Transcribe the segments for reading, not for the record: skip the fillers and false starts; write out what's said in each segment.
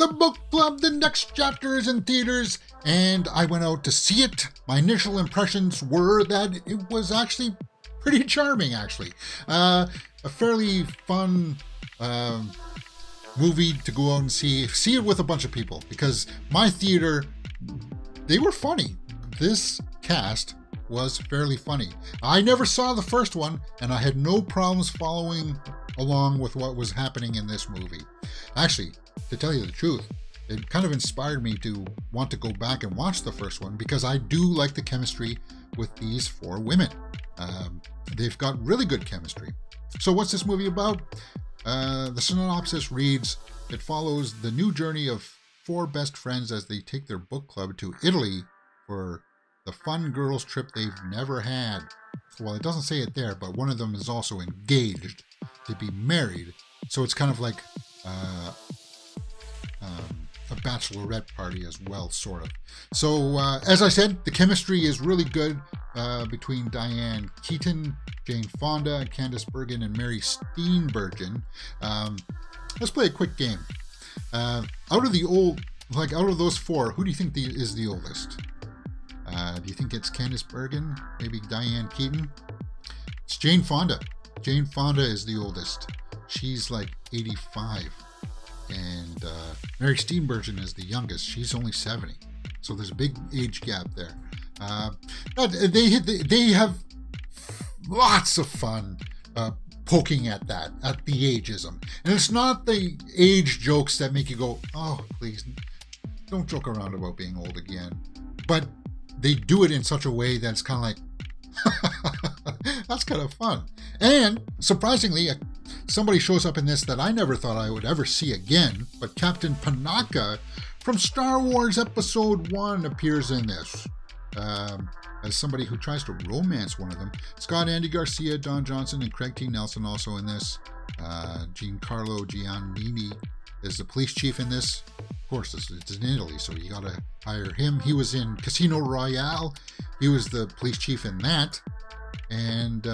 The book club, the next chapter is in theaters, and I went out to see it. My initial impressions were that it was actually pretty charming, actually. A fairly fun movie to go out and see it with a bunch of people, because my theater, they were funny. This cast was fairly funny. I never saw the first one, and I had no problems following along with what was happening in this movie. Actually, to tell you the truth, it kind of inspired me to want to go back and watch the first one, because I do like the chemistry with these four women. They've got really good chemistry. So what's this movie about? The synopsis reads, it follows the new journey of four best friends as they take their book club to Italy for the fun girls trip they've never had. Well, it doesn't say it there, but one of them is also engaged to be married. So it's kind of like a bachelorette party as well, sort of. So, as I said, the chemistry is really good between Diane Keaton, Jane Fonda, Candice Bergen, and Mary Steenburgen. Let's play a quick game. Out of those four, who do you think is the oldest? Do you think it's Candice Bergen? Maybe Diane Keaton? It's Jane Fonda. Jane Fonda is the oldest. She's like 85. And Mary Steenburgen is the youngest. She's only 70. So there's a big age gap there. But they have lots of fun poking at the ageism. And it's not the age jokes that make you go, oh, please, don't joke around about being old again. But they do it in such a way that's kind of like, that's kind of fun. And surprisingly, somebody shows up in this that I never thought I would ever see again, but Captain Panaka from Star Wars Episode 1 appears in this as somebody who tries to romance one of them. Scott Andy Garcia, Don Johnson, and Craig T. Nelson also in this. Giancarlo Giannini is the police chief in this. Of course, it's in Italy, so you gotta hire him. He was in Casino Royale. He was the police chief in that. And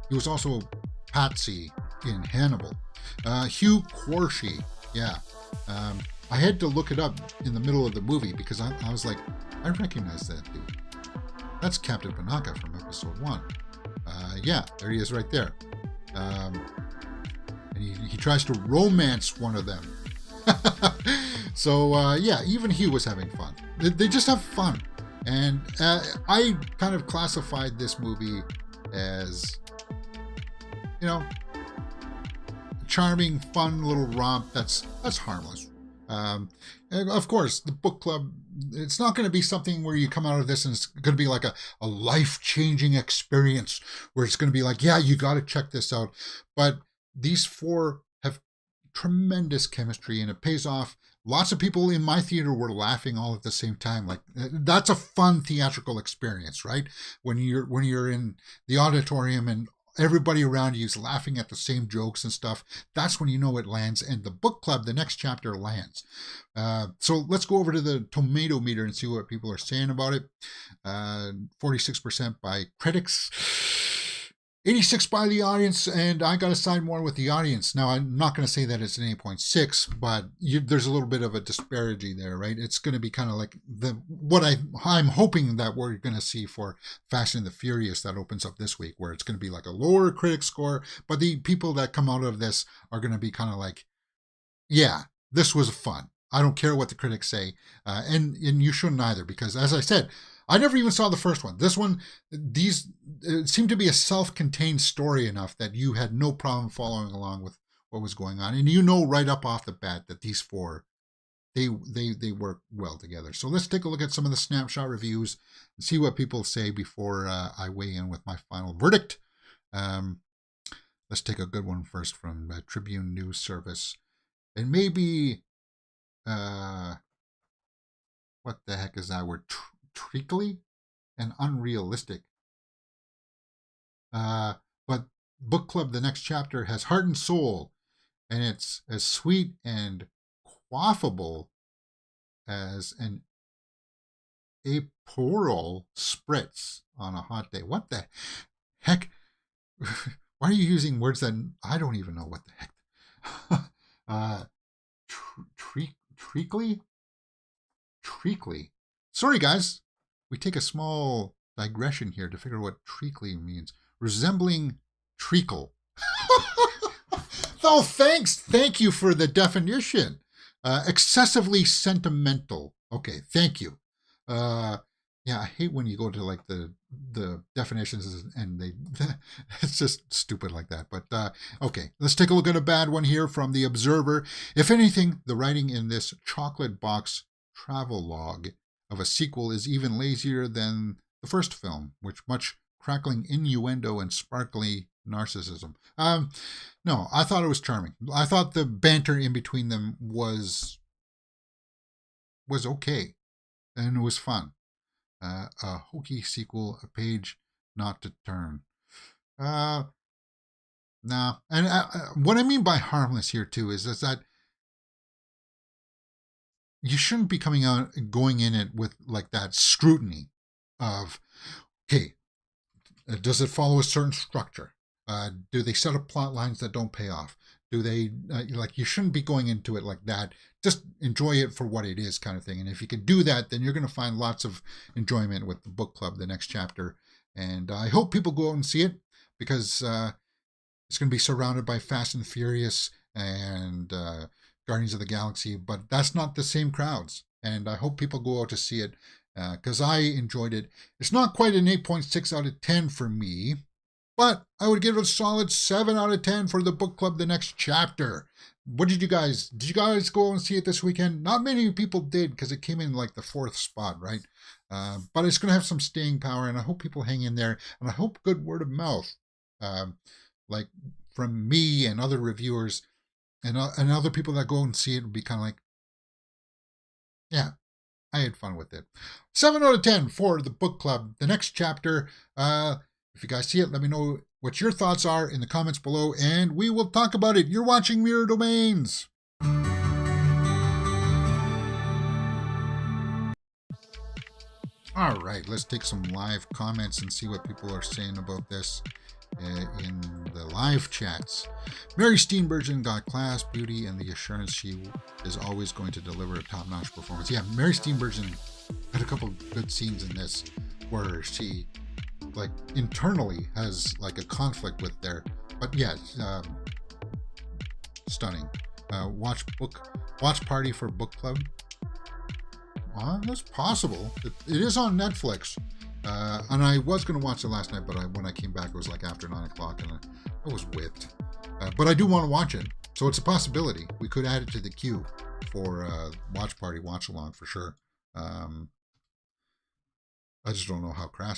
he was also Patsy in Hannibal. Hugh Quarshie, yeah. I had to look it up in the middle of the movie because I was like, I recognize that dude. That's Captain Panaka from Episode 1. Yeah, there he is right there. And he tries to romance one of them. So, yeah, even he was having fun. They just have fun. And I kind of classified this movie as, you know, charming, fun little romp that's harmless. And of course, the book club, it's not going to be something where you come out of this and it's going to be like a life-changing experience where it's going to be like, yeah, you got to check this out. But these four have tremendous chemistry and it pays off. Lots of people in my theater were laughing all at the same time. Like, that's a fun theatrical experience, right? When you're in the auditorium and everybody around you is laughing at the same jokes and stuff, that's when you know it lands. And the book club, the next chapter, lands. So let's go over to the tomato meter and see what people are saying about it. 46% by critics, 86 by the audience, and I got to side more with the audience. Now, I'm not going to say that it's an 8.6, but there's a little bit of a disparity there, right? It's going to be kind of like what I'm hoping that we're going to see for Fast and the Furious that opens up this week, where it's going to be like a lower critic score, but the people that come out of this are going to be kind of like, yeah, this was fun. I don't care what the critics say, and you shouldn't either, because as I said, I never even saw the first one. This one, it seemed to be a self-contained story enough that you had no problem following along with what was going on. And you know right up off the bat that these four, they work well together. So let's take a look at some of the snapshot reviews and see what people say before I weigh in with my final verdict. Let's take a good one first from Tribune News Service. And maybe, what the heck is that word? Treacly and unrealistic. But book club, the next chapter, has heart and soul, and it's as sweet and quaffable as an Aperol spritz on a hot day. What the heck? Why are you using words that I don't even know what the heck? Treacly? Treacly. Sorry, guys. We take a small digression here to figure out what treacly means. Resembling treacle. Oh, thanks. Thank you for the definition. Excessively sentimental. Okay, thank you. Yeah, I hate when you go to like the definitions and they it's just stupid like that. But okay, let's take a look at a bad one here from the Observer. If anything, the writing in this chocolate box travel log of a sequel is even lazier than the first film, which much crackling innuendo and sparkly narcissism. No, I thought it was charming. I thought the banter in between them was okay, and it was fun. A hokey sequel, a page not to turn. Nah. And what I mean by harmless here too is that you shouldn't be going in it with like that scrutiny of, okay, does it follow a certain structure? Do they set up plot lines that don't pay off? Do they, you shouldn't be going into it like that. Just enjoy it for what it is, kind of thing. And if you can do that, then you're going to find lots of enjoyment with the book club, the next chapter. And I hope people go out and see it, because it's going to be surrounded by Fast and Furious and Guardians of the Galaxy, but that's not the same crowds. And I hope people go out to see it, because I enjoyed it. It's not quite an 8.6 out of 10 for me, but I would give it a solid 7 out of 10 for the book club, the next chapter. What did you guys go and see it this weekend? Not many people did, because it came in like the 4th spot, right? But it's going to have some staying power, and I hope people hang in there, and I hope good word of mouth, like from me and other reviewers and other people that go and see it, would be kind of like, yeah, I had fun with it. 7 out of 10 for the book club, the next chapter. If you guys see it, let me know what your thoughts are in the comments below, and we will talk about it. You're watching Mirror Domains. All right, let's take some live comments and see what people are saying about this in the live chats. Mary Steenburgen got class, beauty, and the assurance she is always going to deliver a top-notch performance. Yeah, Mary Steenburgen had a couple good scenes in this where she like internally has like a conflict with there, but yeah, stunning. Watch party for book club. That's possible. It is on Netflix, and I was going to watch it last night, but when I came back, it was like after 9 o'clock, and I was whipped. But I do want to watch it, so it's a possibility. We could add it to the queue for watch party, watch along for sure. I just don't know how crass